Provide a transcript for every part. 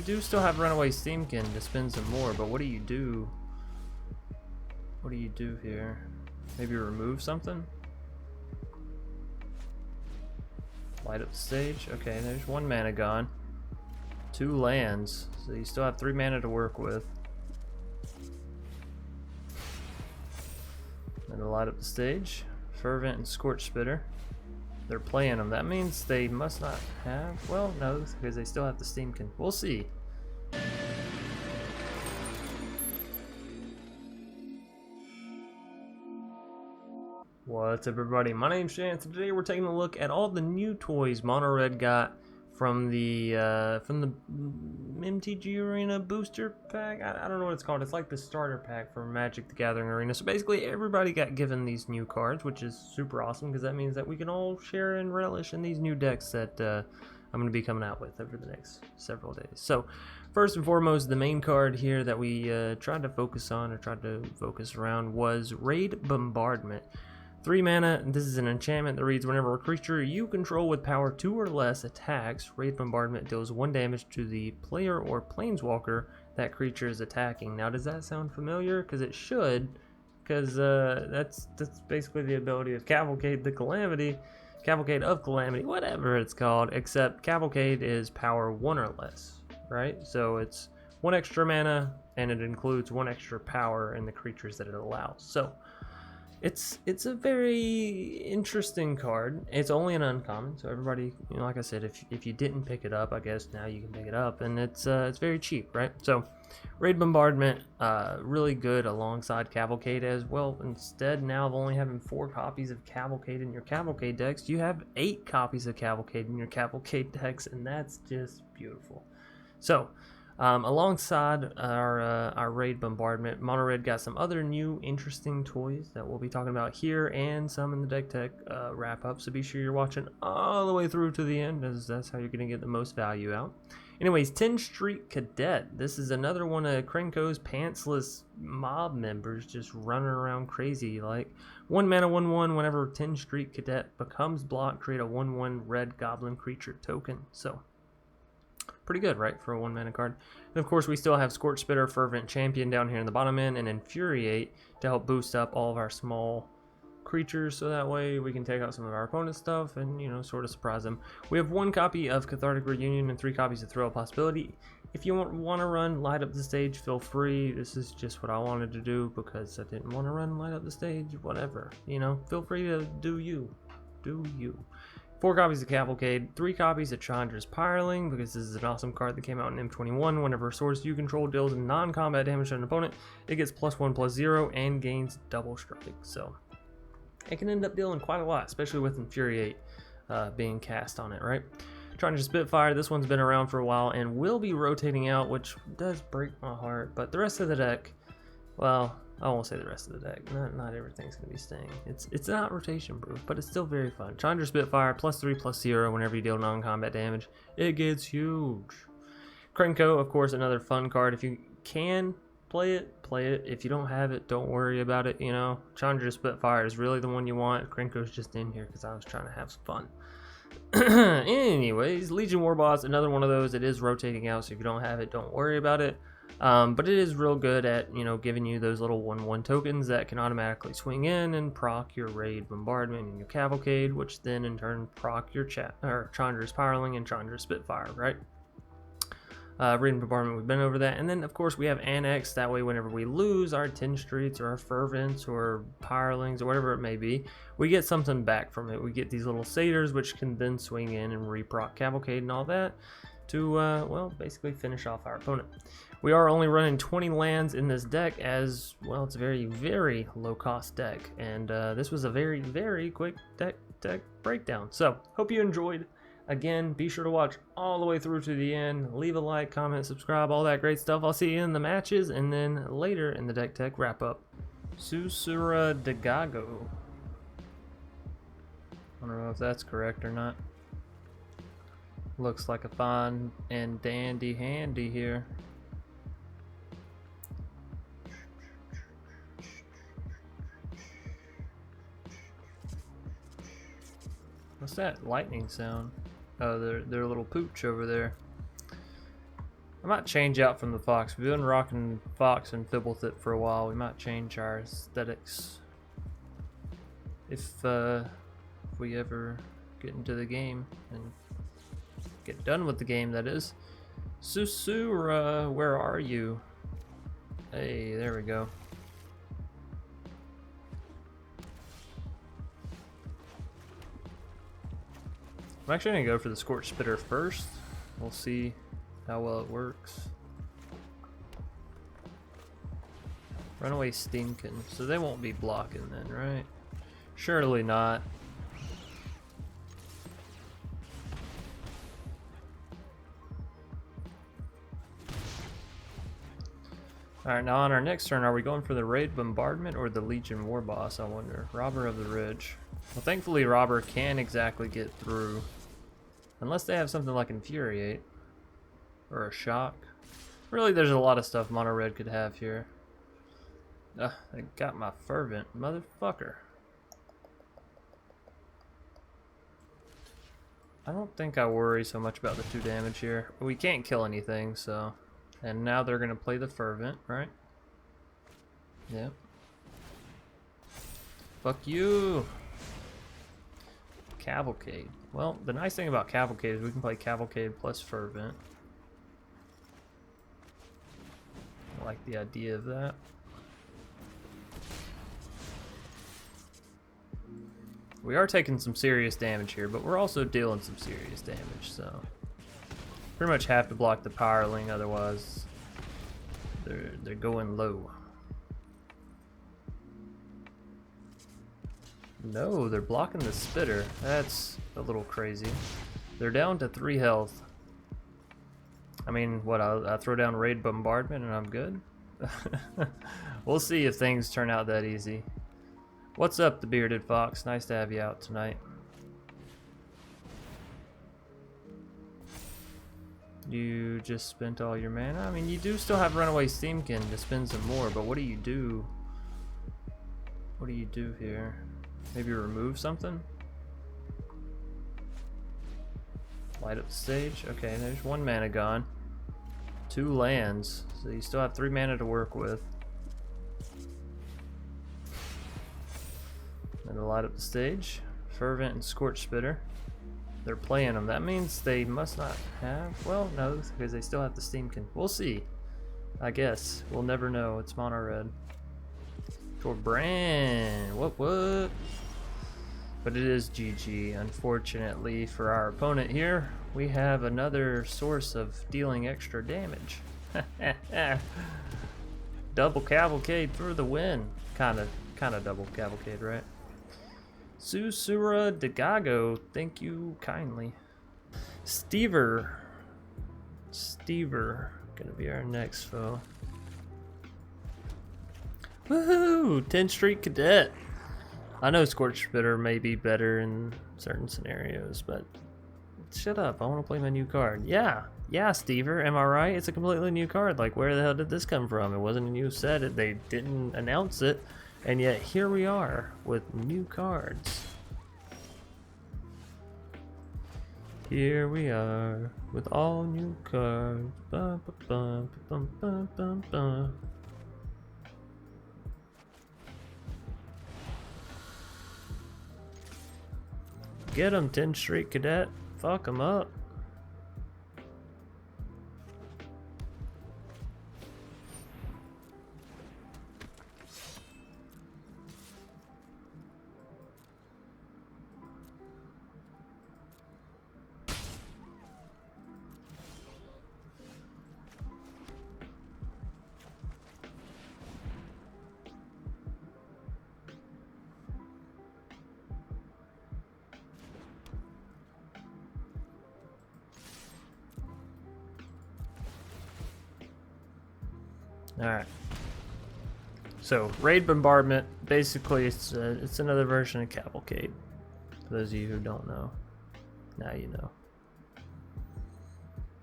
do still have Runaway Steamkin to spend some more, but what do you do? What do you do here? Maybe remove something? Light up the stage. Okay, there's 1 mana gone. 2 lands, so you still have 3 mana to work with. And to light up the stage, Fervent and Scorch Spitter. They're playing them. That means they must not have. Well, no, because they still have the Steamkin. We'll see. What's up, everybody? My name's Chance, and today we're taking a look at all the new toys Mono Red got from the MTG Arena booster pack. I don't know what it's called. It's like the starter pack for Magic the Gathering Arena. So basically, everybody got given these new cards, which is super awesome because that means that we can all share and relish in these new decks that I'm going to be coming out with over the next several days. So first and foremost, the main card here that we tried to focus around was Raid Bombardment. 3 mana, this is an enchantment that reads, whenever a creature you control with power 2 or less attacks, Raid Bombardment deals 1 damage to the player or planeswalker that creature is attacking. Now, does that sound familiar? Because it should, because that's basically the ability of Cavalcade of Calamity, whatever it's called, except Cavalcade is power 1 or less, right? So it's 1 extra mana, and it includes 1 extra power in the creatures that it allows. So it's a very interesting card. It's only an uncommon, so everybody, you know, like I said, if you didn't pick it up, I guess now you can pick it up, and it's very cheap, right? So Raid Bombardment, really good alongside Cavalcade as well. Instead now of only having 4 copies of Cavalcade in your Cavalcade decks, you have 8 copies of Cavalcade in your Cavalcade decks, and that's just beautiful. So alongside our Raid Bombardment, Mono Red got some other new interesting toys that we'll be talking about here, and some in the deck tech wrap up, so be sure you're watching all the way through to the end, as that's how you're going to get the most value out. Anyways, 10 Street Cadet. This is another one of Krenko's pantsless mob members just running around crazy. Like 1 mana 1/1, whenever 10 Street Cadet becomes blocked, create a 1/1 red goblin creature token. So pretty good, right, for a 1 mana card. And of course, we still have Scorch Spitter, Fervent Champion down here in the bottom end, and Infuriate to help boost up all of our small creatures, so that way we can take out some of our opponent's stuff and, you know, sort of surprise them. We have 1 copy of Cathartic Reunion and 3 copies of Thrill of Possibility. If you want to run Light Up the Stage, feel free. This is just what I wanted to do because I didn't want to run Light Up the Stage. Whatever, you know, feel free to do you. 4 copies of Cavalcade, 3 copies of Chandra's Pyreling, because this is an awesome card that came out in M21. Whenever a source you control deals non-combat damage to an opponent, it gets +1/+0 and gains double strike. So it can end up dealing quite a lot, especially with Infuriate being cast on it, right? Chandra's Spitfire, this one's been around for a while and will be rotating out, which does break my heart, but the rest of the deck, well, I won't say the rest of the deck. Not everything's going to be staying. It's not rotation proof, but it's still very fun. Chandra Spitfire, +3/+0 whenever you deal non-combat damage. It gets huge. Krenko, of course, another fun card. If you can play it, play it. If you don't have it, don't worry about it, you know. Chandra Spitfire is really the one you want. Krenko's just in here because I was trying to have some fun. Anyways, Legion Warboss, another one of those. It is rotating out, so if you don't have it, don't worry about it. But it is real good at, you know, giving you those little 1/1 tokens that can automatically swing in and proc your Raid Bombardment and your Cavalcade, which then in turn proc your Chandra's Pyreling and Chandra's Spitfire, right? Raid Bombardment, we've been over that. And then, of course, we have Annex. That way, whenever we lose our 10 Streets or our Fervents or Pyrelings or whatever it may be, we get something back from it. We get these little Satyrs, which can then swing in and reproc Cavalcade and all that to, well, basically finish off our opponent. We are only running 20 lands in this deck as, well, it's a very, very low-cost deck. And this was a very, very quick deck breakdown. So, hope you enjoyed. Again, be sure to watch all the way through to the end. Leave a like, comment, subscribe, all that great stuff. I'll see you in the matches and then later in the deck tech wrap-up. Susura de Gago. I don't know if that's correct or not. Looks like a fine and dandy handy here. What's that lightning sound? Oh, their little pooch over there. I might change out from the Fox. We've been rocking Fox and Fibblethip for a while. We might change our aesthetics if we ever get into the game and get done with the game, that is. Susura, where are you? Hey, there we go. I'm actually gonna go for the Scorch Spitter first. We'll see how well it works. Runaway Steamkin, so they won't be blocking then, right? Surely not. Alright, now on our next turn, are we going for the Raid Bombardment or the Legion Warboss, I wonder? Robber of the Ridge. Well, thankfully Robber can't exactly get through. Unless they have something like Infuriate. Or a Shock. Really, there's a lot of stuff Mono Red could have here. I got my Fervent, motherfucker. I don't think I worry so much about the 2 damage here. We can't kill anything, so... And now they're gonna play the Fervent, right? Yep. Fuck you! Cavalcade. Well, the nice thing about Cavalcade is we can play Cavalcade plus Fervent. I like the idea of that. We are taking some serious damage here, but we're also dealing some serious damage, so... Pretty much have to block the Powerling, otherwise they're going low. No, they're blocking the Spitter. That's a little crazy. They're down to 3 health. I mean, what, I throw down Raid Bombardment and I'm good? We'll see if things turn out that easy. What's up, the Bearded Fox? Nice to have you out tonight. You just spent all your mana? I mean, you do still have Runaway Steamkin to spend some more, but what do you do? What do you do here? Maybe remove something? Light up the stage? Okay, there's 1 mana gone. 2 lands, so you still have 3 mana to work with. And to light up the stage, Fervent and Scorch Spitter. They're playing them. That means they must not have... Well, no, because they still have the Steamkin. We'll see. I guess. We'll never know. It's Mono Red. For Bran. What? But it is GG. Unfortunately for our opponent here, we have another source of dealing extra damage. Double Cavalcade for the win. Kind of double Cavalcade, right? Susura Degago, thank you kindly. Stever, gonna be our next foe. Woohoo! 10 Street Cadet. I know Scorch Spitter may be better in certain scenarios, but shut up, I want to play my new card. Yeah, Stever, am I right? It's a completely new card. Like, where the hell did this come from? It wasn't a new set, they didn't announce it. And yet here we are with new cards. Here we are with all new cards. Bum, bum, bum, bum, bum, bum. Get him, 10 Street Cadet. Fuck him up. Alright. So, Raid Bombardment, basically it's another version of Cavalcade. For those of you who don't know. Now you know.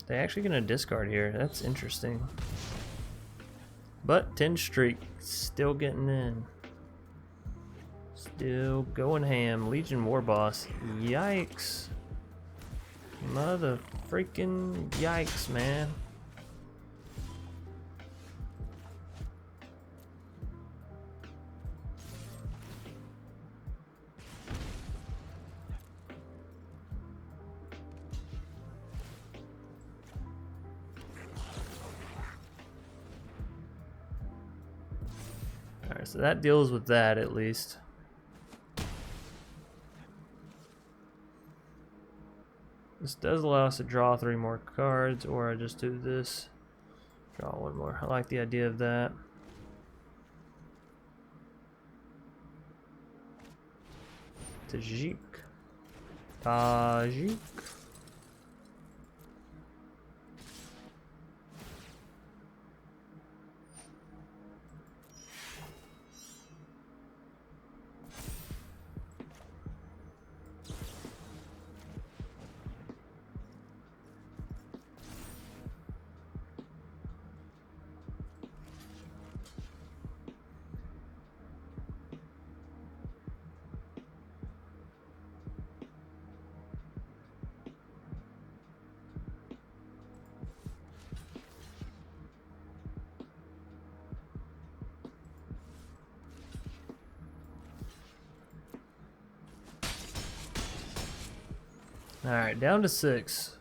They're actually going to discard here. That's interesting. But 10 Streak, still getting in. Still going ham. Legion Warboss. Yikes. Mother freaking yikes, man. Alright, so that deals with that at least. This does allow us to draw 3 more cards, or I just do this. Draw 1 more. I like the idea of that. Tajik. Tajik. Alright, down to 6.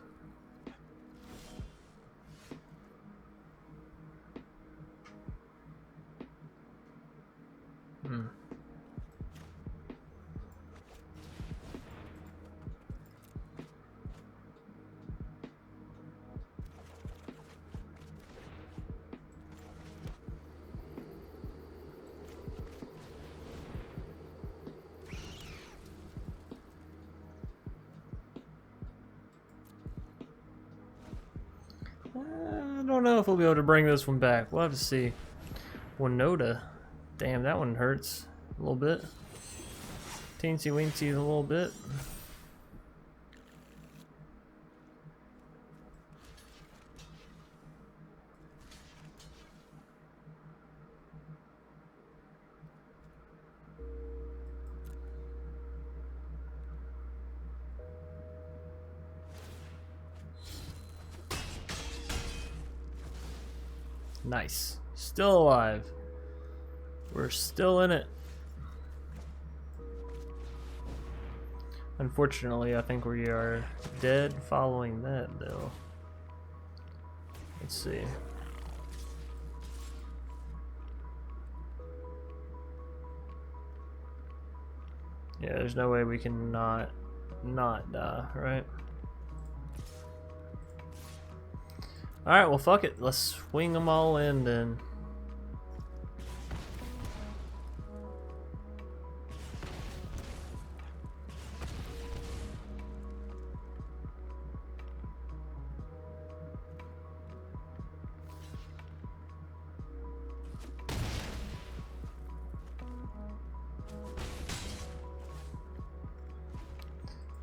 I don't know if we'll be able to bring this one back. We'll have to see. Winota. Damn, that one hurts a little bit. Teensy weensy a little bit. Nice. Still alive. We're still in it. Unfortunately, I think we are dead following that, though. Let's see. Yeah, there's no way we can not die, right? Alright, well fuck it. Let's swing them all in then.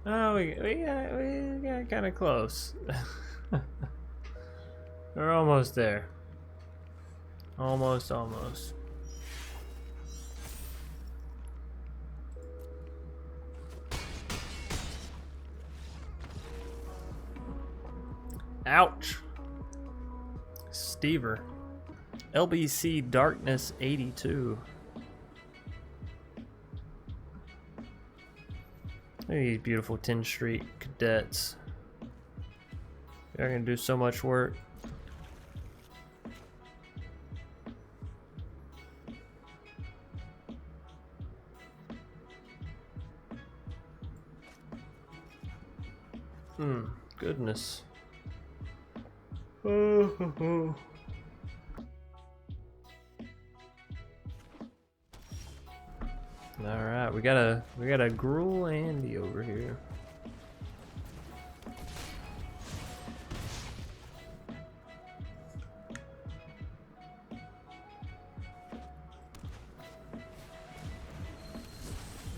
Oh, we got kind of close. We're almost there. Almost. Ouch. Stever. LBC Darkness 82. Look at these beautiful 10 Street Cadets. They're gonna do so much work. Goodness. Alright, we got a Gruel Andy over here.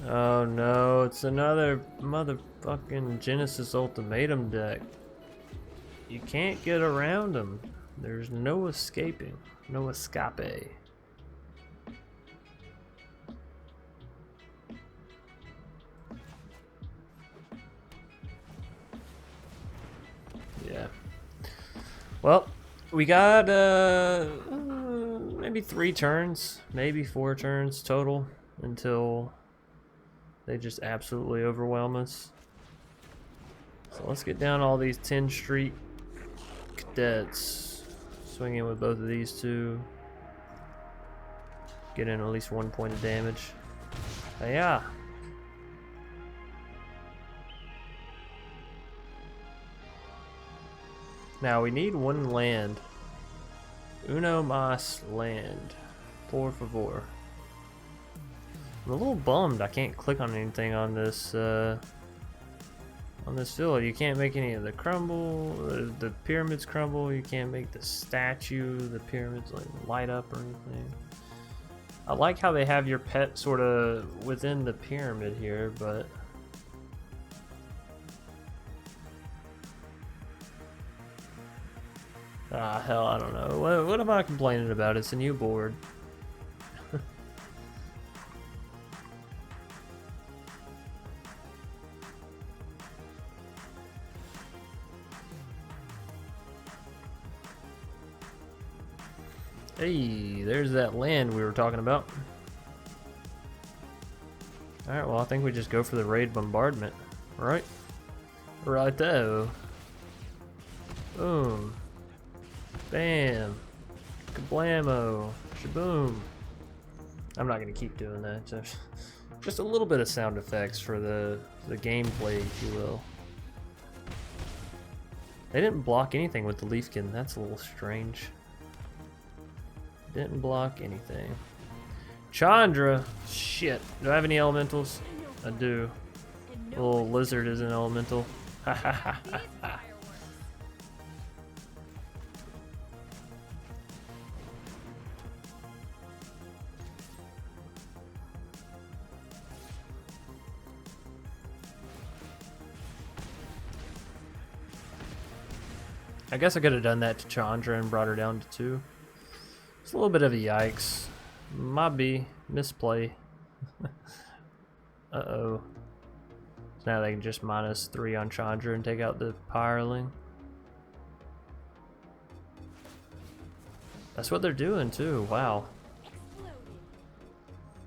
Oh no, it's another motherfucking Genesis Ultimatum deck. You can't get around them. There's no escaping. No escape. Yeah. Well, we got maybe 3 turns, maybe 4 turns total until they just absolutely overwhelm us. So let's get down all these 10 Street Cadets. Swing in with both of these two. get in at least 1 point of damage. But yeah. Now we need 1 land. Uno mas land. Por favor. I'm a little bummed I can't click on anything on this field. You can't make any of the crumble, the pyramids crumble. You can't make the statue, the pyramids like light up or anything. I like how they have your pet sort of within the pyramid here, but hell, I don't know. What am I complaining about? It's a new board. Hey, there's that land we were talking about. Alright, well, I think we just go for the Raid Bombardment. Right? Right there. Boom. Bam. Kablamo. Shaboom. I'm not going to keep doing that. Just a little bit of sound effects for the gameplay, if you will. They didn't block anything with the Leafkin. That's a little strange. Didn't block anything. Chandra! Shit. Do I have any elementals? I do. Little lizard is an elemental. Ha ha ha ha ha. I guess I could have done that to Chandra and brought her down to 2. It's a little bit of a yikes. Might be misplay. Uh-oh. So now they can just -3 on Chandra and take out the Pyreling. That's what they're doing too, wow.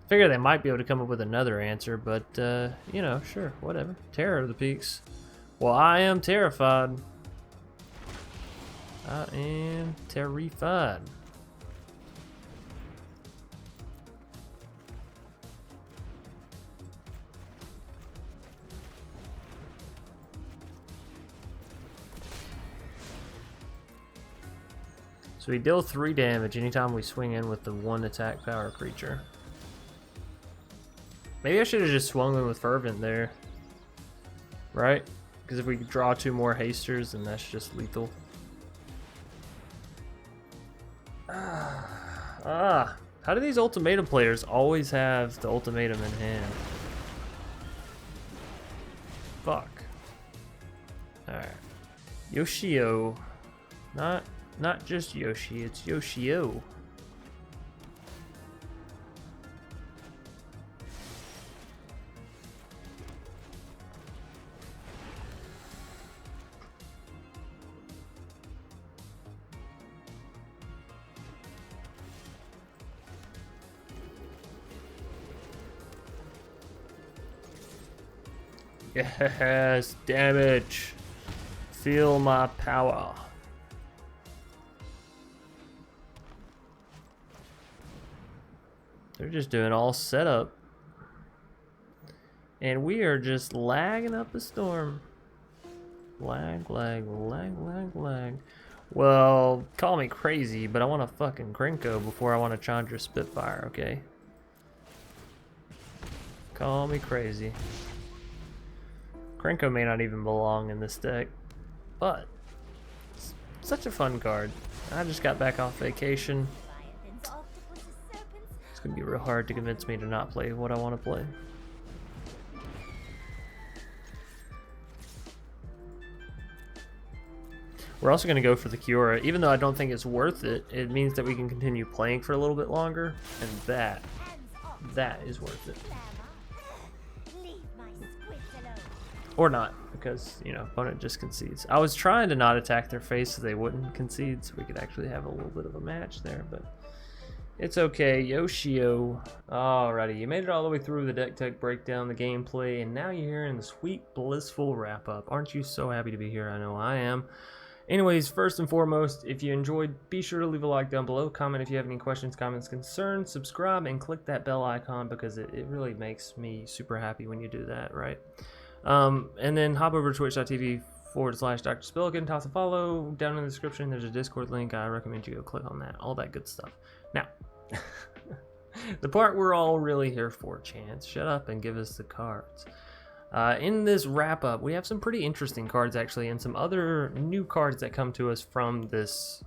Figure they might be able to come up with another answer, but you know, sure, whatever. Terror of the Peaks. Well, I am terrified. I am terrified. So we deal 3 damage anytime we swing in with the 1 attack power creature. Maybe I should have just swung in with Fervent there. Right? Because if we draw 2 more hasters, then that's just lethal. How do these ultimatum players always have the ultimatum in hand? Fuck. Alright. Yoshio. Not just Yoshi, it's Yoshio. Yes, damage. Feel my power. They're just doing all setup. And we are just lagging up a storm. Lag, lag, lag, lag, lag. Well, call me crazy, but I want a fucking Krenko before I want a Chandra Spitfire, okay? Call me crazy. Krenko may not even belong in this deck, but it's such a fun card. I just got back off vacation. It's gonna be real hard to convince me to not play what I want to play. We're also going to go for the Kiora. Even though I don't think it's worth it, it means that we can continue playing for a little bit longer, and that is worth it. Or not, because, you know, opponent just concedes. I was trying to not attack their face so they wouldn't concede, so we could actually have a little bit of a match there, but it's okay. Yoshio. Alrighty, you made it all the way through the deck tech breakdown, the gameplay, and now you're here in the sweet, blissful wrap-up. Aren't you so happy to be here? I know I am. Anyways, first and foremost, if you enjoyed, be sure to leave a like down below, comment if you have any questions, comments, concerns, subscribe, and click that bell icon because it really makes me super happy when you do that, right? And then hop over to twitch.tv/Dr. Spillikin, toss a follow. Down in the description, there's a Discord link. I recommend you go click on that. All that good stuff. Now, the part we're all really here for, Chance. Shut up and give us the cards. In this wrap-up, we have some pretty interesting cards, actually, and some other new cards that come to us from this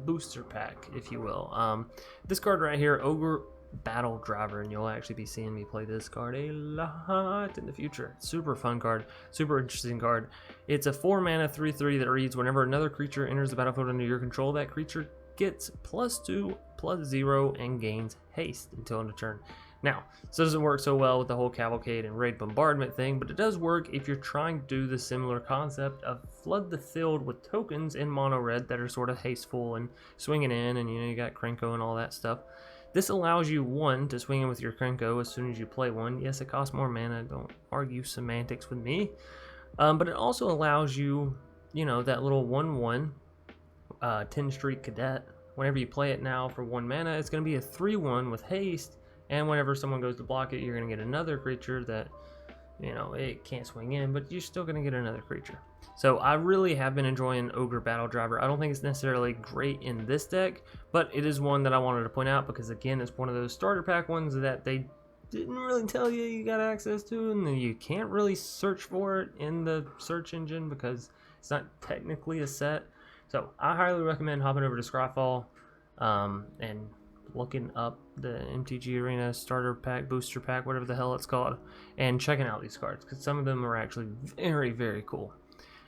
booster pack, if you will. This card right here, Ogre Battle Driver, and you'll actually be seeing me play this card a lot in the future. Super fun card, super interesting card. It's a 4-mana 3/3 that reads, whenever another creature enters the battlefield under your control, that creature gets +2/+0 and gains haste until end of turn. Now, this doesn't work so well with the whole Cavalcade and Raid Bombardment thing, but it does work if you're trying to do the similar concept of flood the field with tokens in mono red that are sort of hasteful and swinging in, and you got Krenko and all that stuff. This allows you, one, to swing in with your Krenko as soon as you play one. Yes, it costs more mana, don't argue semantics with me. But it also allows you, that little 1/1 10 Street Cadet. Whenever you play it now for 1 mana, it's going to be a 3/1 with haste. And whenever someone goes to block it, you're going to get another creature that, it can't swing in, but you're still going to get another creature. So I really have been enjoying Ogre Battle Driver. I don't think it's necessarily great in this deck, but it is one that I wanted to point out because, again, it's one of those starter pack ones that they didn't really tell you got access to, and you can't really search for it in the search engine because it's not technically a set. So I highly recommend hopping over to Scryfall and looking up the MTG Arena starter pack, booster pack, whatever the hell it's called, and checking out these cards because some of them are actually very, very cool.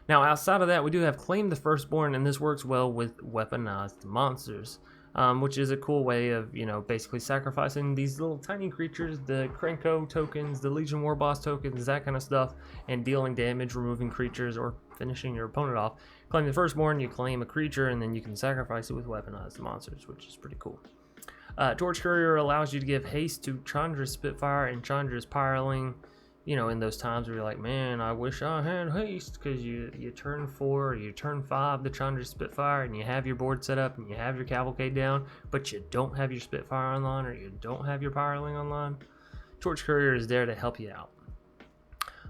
Now, outside of that, we do have Claim the Firstborn, and this works well with weaponized monsters, which is a cool way of, basically sacrificing these little tiny creatures, the Krenko tokens, the Legion Warboss tokens, that kind of stuff, and dealing damage, removing creatures, or finishing your opponent off. Claim the Firstborn, you claim a creature, and then you can sacrifice it with weaponized monsters, which is pretty cool. Torch Courier allows you to give haste to Chandra's Spitfire and Chandra's Pyreling, in those times where you're like, man, I wish I had haste, because you turn 4 or you turn 5 the Chandra's Spitfire and you have your board set up and you have your Cavalcade down, but you don't have your Spitfire online or you don't have your Pyreling online. Torch Courier is there to help you out.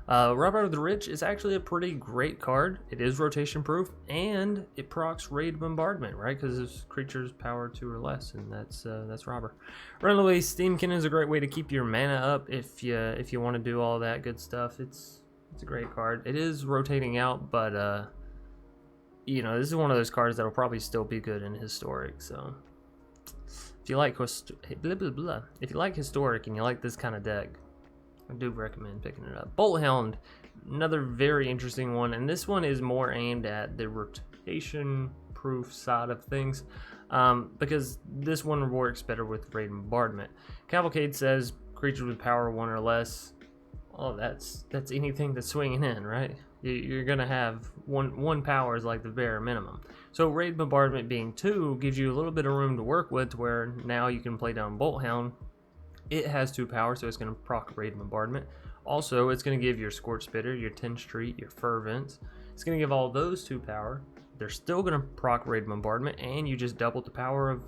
Rob Out of the Rich is actually a pretty great card. It is rotation proof and it procs Raid Bombardment, right? Because it's creatures power 2 or less, and that's Robber. Runaway Steamkin is a great way to keep your mana up if you want to do all that good stuff. It's a great card. It is rotating out, but this is one of those cards that'll probably still be good in Historic. So if you like if you like Historic and you like this kind of deck, I do recommend picking it up. Bolt Hound, another very interesting one, and this one is more aimed at the rotation proof side of things, because this one works better with Raid Bombardment. Cavalcade says creatures with power 1 or less. Oh, that's anything that's swinging in, right? You're gonna have one power is like the bare minimum. So Raid Bombardment being 2 gives you a little bit of room to work with, to where now you can play down Bolt Hound. It has 2 power, so it's going to proc Raid Bombardment. Also, it's going to give your Scorch Spitter, your 10 Street, your Fervent. It's going to give all those 2 power. They're still going to proc Raid Bombardment, and you just doubled the power of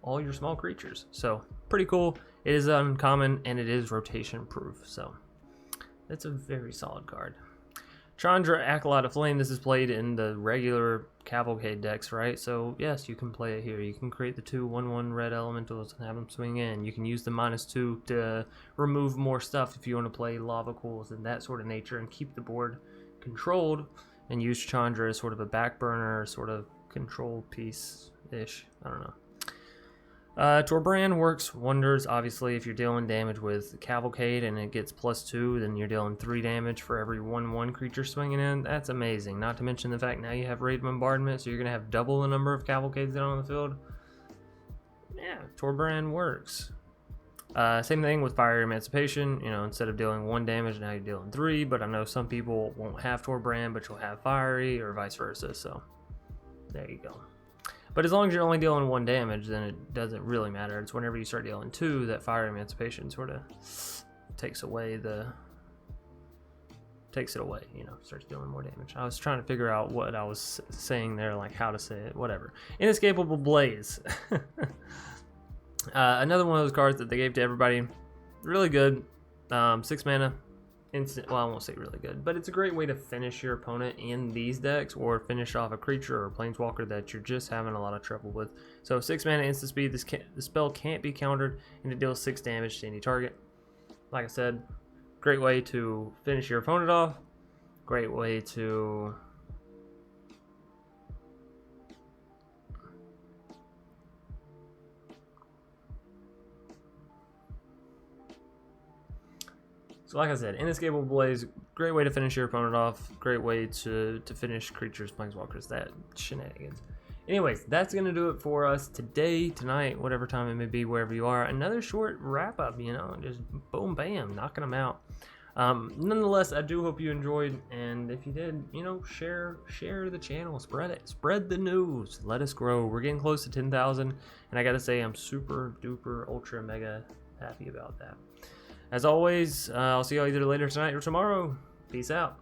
all your small creatures. So, pretty cool. It is uncommon, and it is rotation proof. So, it's a very solid card. Chandra, Acolyte of Flame. This is played in the regular Cavalcade decks, right? So, yes, you can play it here. You can create the 2 1/1 red elementals and have them swing in. You can use the -2 to remove more stuff if you want to play Lava Cools and that sort of nature and keep the board controlled, and use Chandra as sort of a back burner, sort of control piece-ish. I don't know. Torbrand works wonders, obviously, if you're dealing damage with Cavalcade and it gets +2, then you're dealing 3 damage for every 1/1 creature swinging in. That's amazing. Not to mention the fact now you have Raid Bombardment, so you're going to have double the number of Cavalcades down on the field. Yeah, Torbrand works. Same thing with Fire Emancipation. Instead of dealing 1 damage, now you're dealing 3, but I know some people won't have Torbrand, but you'll have Fiery, or vice versa, so there you go. But as long as you're only dealing 1 damage, then it doesn't really matter. It's whenever you start dealing 2 that Fire Emancipation sort of takes away the takes it away, you know, starts dealing more damage. I was trying to figure out what I was saying there, like how to say it, whatever. Inescapable Blaze. Another one of those cards that they gave to everybody. Really good. 6 mana. Instant. Well, I won't say really good, but it's a great way to finish your opponent in these decks, or finish off a creature or a planeswalker that you're just having a lot of trouble with. So 6 mana instant speed. The spell can't be countered, and it deals 6 damage to any target. Like I said, great way to finish your opponent off. Great way to So like I said, Inescapable Blaze, great way to finish your opponent off. Great way to finish creatures, planeswalkers, that shenanigans. Anyways, that's going to do it for us today, tonight, whatever time it may be, wherever you are. Another short wrap-up, you know, just boom, bam, knocking them out. Nonetheless, I do hope you enjoyed, and if you did, you know, share the channel, spread it, spread the news, let us grow. We're getting close to 10,000, and I gotta say, I'm super duper ultra mega happy about that. As always, I'll see y'all either later tonight or tomorrow. Peace out.